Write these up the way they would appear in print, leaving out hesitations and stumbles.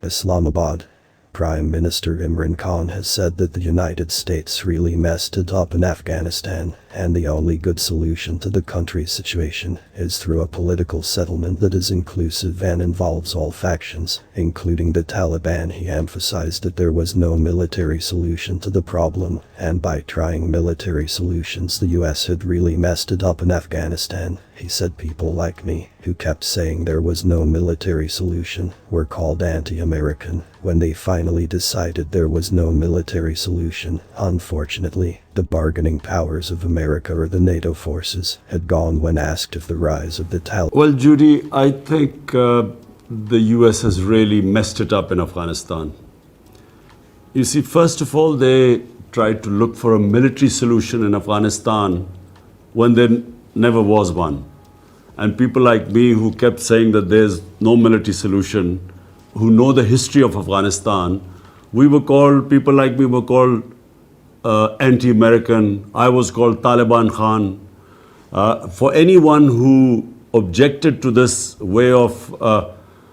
Islamabad. Prime Minister Imran Khan has said that the United States really messed it up in Afghanistan, and the only good solution to the country's situation is through a political settlement that is inclusive and involves all factions, including the Taliban. He emphasized that there was no military solution to the problem, and by trying military solutions the US had really messed it up in Afghanistan. He said people like me, who kept saying there was no military solution, were called anti-American when they finally decided there was no military solution. Unfortunately, the bargaining powers of America or the NATO forces had gone when asked if the rise of the Taliban. Well, Judy, I think the US has really messed it up in Afghanistan. You see, first of all, they tried to look for a military solution in Afghanistan when there never was one. And people like me who kept saying that there's no military solution, who know the history of Afghanistan, people like me were called anti-American. I was called Taliban Khan. For anyone who objected to this way of,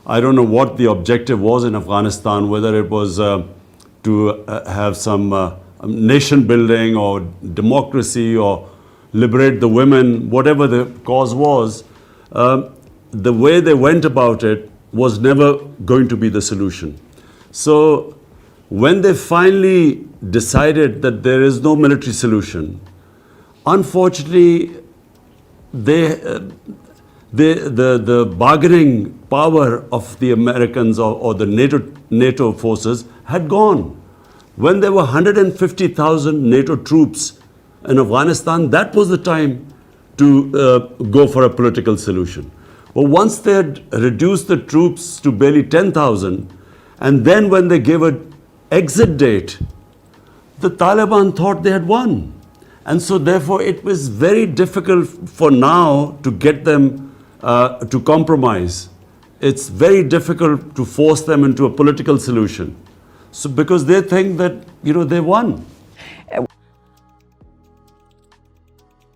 I don't know what the objective was in Afghanistan, whether it was to have some nation building or democracy or liberate the women, whatever the cause was, the way they went about it was never going to be the solution. So when they finally decided that there is no military solution, unfortunately, the bargaining power of the Americans or the NATO forces had gone. When there were 150,000 NATO troops in Afghanistan, that was the time to go for a political solution. But once they had reduced the troops to barely 10,000, and then when they gave an exit date, the Taliban thought they had won. And so therefore it was very difficult for now to get them to compromise. It's very difficult to force them into a political solution. So because they think that, they won.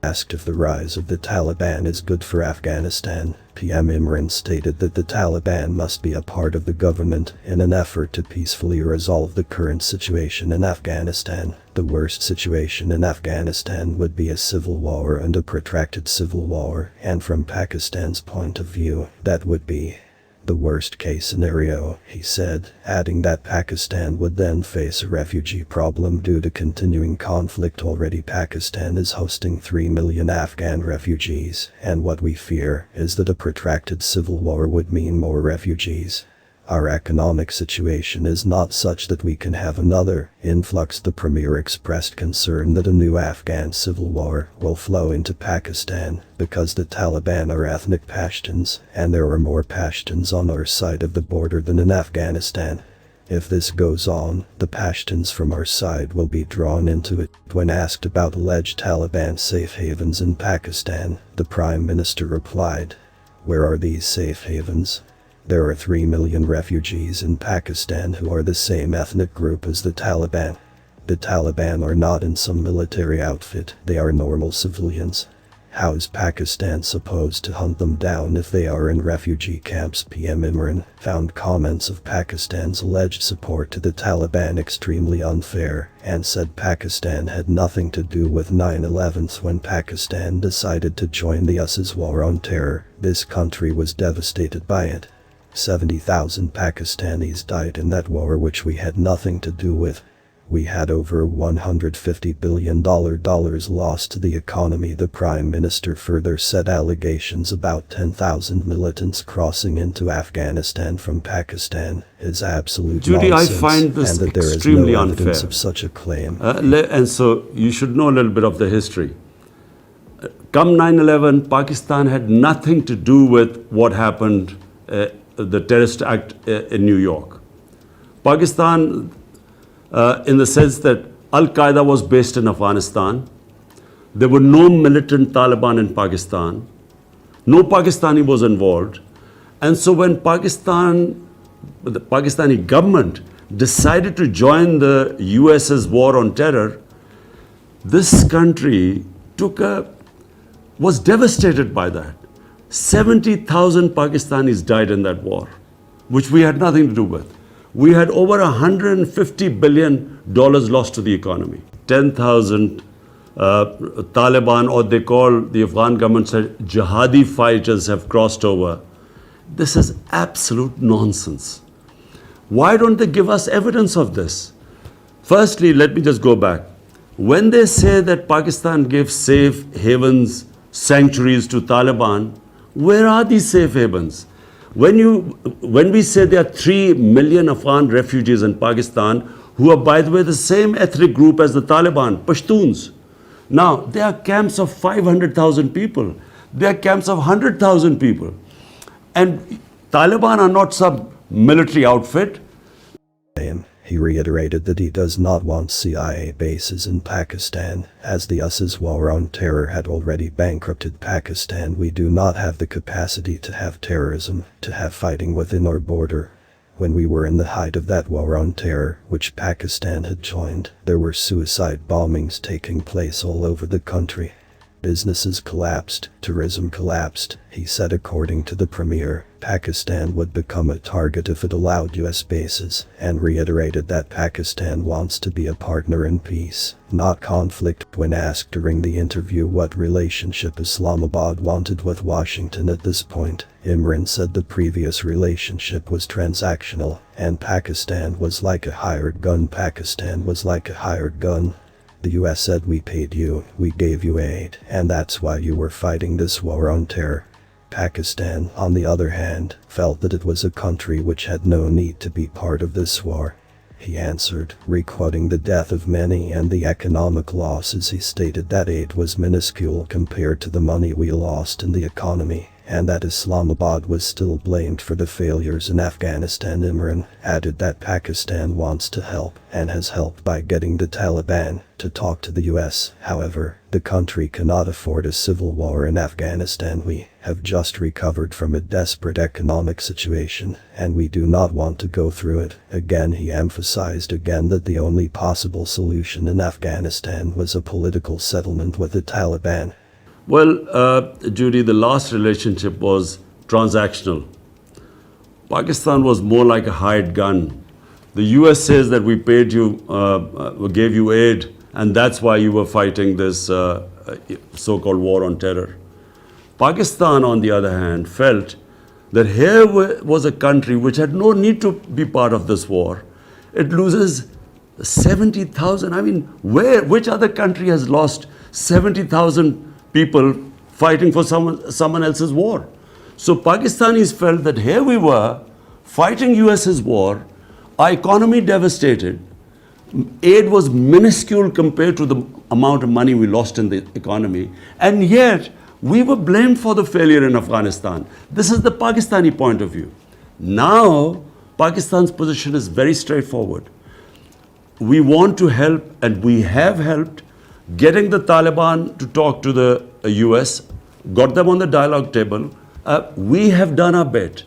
Asked if the rise of the Taliban is good for Afghanistan, PM Imran stated that the Taliban must be a part of the government in an effort to peacefully resolve the current situation in Afghanistan. The worst situation in Afghanistan would be a civil war and a protracted civil war, and from Pakistan's point of view, that would be the worst case scenario, he said, adding that Pakistan would then face a refugee problem due to continuing conflict. Already Pakistan is hosting 3 million Afghan refugees, and what we fear is that a protracted civil war would mean more refugees. Our economic situation is not such that we can have another influx. The premier expressed concern that a new Afghan civil war will flow into Pakistan because the Taliban are ethnic Pashtuns, and there are more Pashtuns on our side of the border than in Afghanistan. If this goes on, the Pashtuns from our side will be drawn into it. When asked about alleged Taliban safe havens in Pakistan, the Prime Minister replied, "Where are these safe havens? There are 3 million refugees in Pakistan who are the same ethnic group as the Taliban. The Taliban are not in some military outfit, they are normal civilians. How is Pakistan supposed to hunt them down if they are in refugee camps?" PM Imran found comments of Pakistan's alleged support to the Taliban extremely unfair and said Pakistan had nothing to do with 9/11 when Pakistan decided to join the US's war on terror. This country was devastated by it. 70,000 Pakistanis died in that war which we had nothing to do with. We had over $150 billion lost to the economy. The Prime Minister further said allegations about 10,000 militants crossing into Afghanistan from Pakistan is absolute Judy, nonsense, I find this and that there is extremely no unfair. evidence of such a claim. And so you should know a little bit of the history. Come 9/11, Pakistan had nothing to do with what happened, the terrorist act in New York. Pakistan, in the sense that Al-Qaeda was based in Afghanistan, there were no militant Taliban in Pakistan, no Pakistani was involved, and so when the Pakistani government decided to join the US's war on terror, this country was devastated by that. 70,000 Pakistanis died in that war, which we had nothing to do with. we had over $150 billion lost to the economy. 10,000 Taliban, or they call the Afghan government said jihadi fighters, have crossed over. This is absolute nonsense. Why don't they give us evidence of this? Firstly, let me just go back. When they say that Pakistan gave safe havens, sanctuaries to Taliban, where are these safe havens? When we say there are 3 million Afghan refugees in Pakistan, who are, by the way, the same ethnic group as the Taliban, Pashtuns. Now, there are camps of 500,000 people. There are camps of 100,000 people. And Taliban are not some military outfit. He reiterated that he does not want CIA bases in Pakistan, as the US's war on terror had already bankrupted Pakistan. We do not have the capacity to have terrorism, to have fighting within our border. When we were in the height of that war on terror, which Pakistan had joined, there were suicide bombings taking place all over the country. Businesses collapsed, tourism collapsed. He said according to the premier, Pakistan would become a target if it allowed US bases, and reiterated that Pakistan wants to be a partner in peace, not conflict. When asked during the interview what relationship Islamabad wanted with Washington at this point, Imran said the previous relationship was transactional, and Pakistan was like a hired gun. Pakistan was like a hired gun. The US said we paid you, we gave you aid, and that's why you were fighting this war on terror. Pakistan, on the other hand, felt that it was a country which had no need to be part of this war. He answered, requoting the death of many and the economic losses. He stated that aid was minuscule compared to the money we lost in the economy, and that Islamabad was still blamed for the failures in Afghanistan. Imran added that Pakistan wants to help, and has helped by getting the Taliban to talk to the US. However, the country cannot afford a civil war in Afghanistan. We have just recovered from a desperate economic situation, and we do not want to go through it again. He emphasized again that the only possible solution in Afghanistan was a political settlement with the Taliban. Well, Judy, the last relationship was transactional. Pakistan was more like a hired gun. The US says that we paid you, gave you aid, and that's why you were fighting this so-called war on terror. Pakistan, on the other hand, felt that here was a country which had no need to be part of this war. It loses 70,000. I mean, which other country has lost 70,000 people fighting for someone else's war? So Pakistanis felt that here we were fighting US's war, our economy devastated, aid was minuscule compared to the amount of money we lost in the economy, and yet we were blamed for the failure in Afghanistan. This is the Pakistani point of view. Now, Pakistan's position is very straightforward. We want to help, and we have helped, getting the Taliban to talk to the US, got them on the dialogue table. We have done our bit.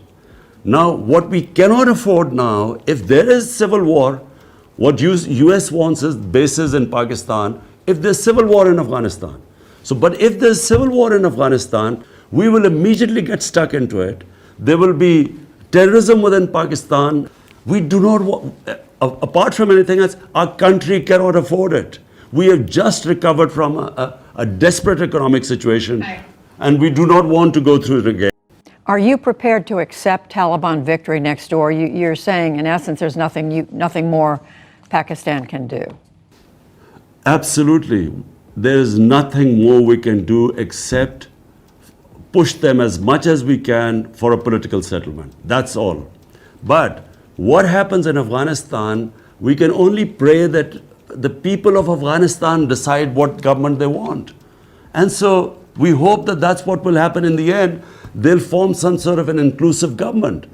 Now, what we cannot afford now, if there is civil war, what US wants is bases in Pakistan, if there's civil war in Afghanistan. But if there's civil war in Afghanistan, we will immediately get stuck into it. There will be terrorism within Pakistan. We do not want, apart from anything else, our country cannot afford it. We have just recovered from a desperate economic situation, and we do not want to go through it again. Are you prepared to accept Taliban victory next door? You're saying, in essence, there's nothing more Pakistan can do. Absolutely. There is nothing more we can do except push them as much as we can for a political settlement. That's all. But what happens in Afghanistan, we can only pray that the people of Afghanistan decide what government they want. And so we hope that that's what will happen in the end. They'll form some sort of an inclusive government.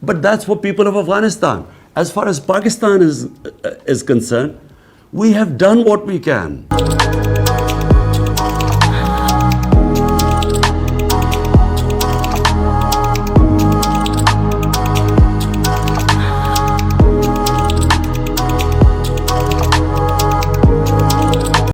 But that's for people of Afghanistan. As far as Pakistan is concerned, we have done what we can.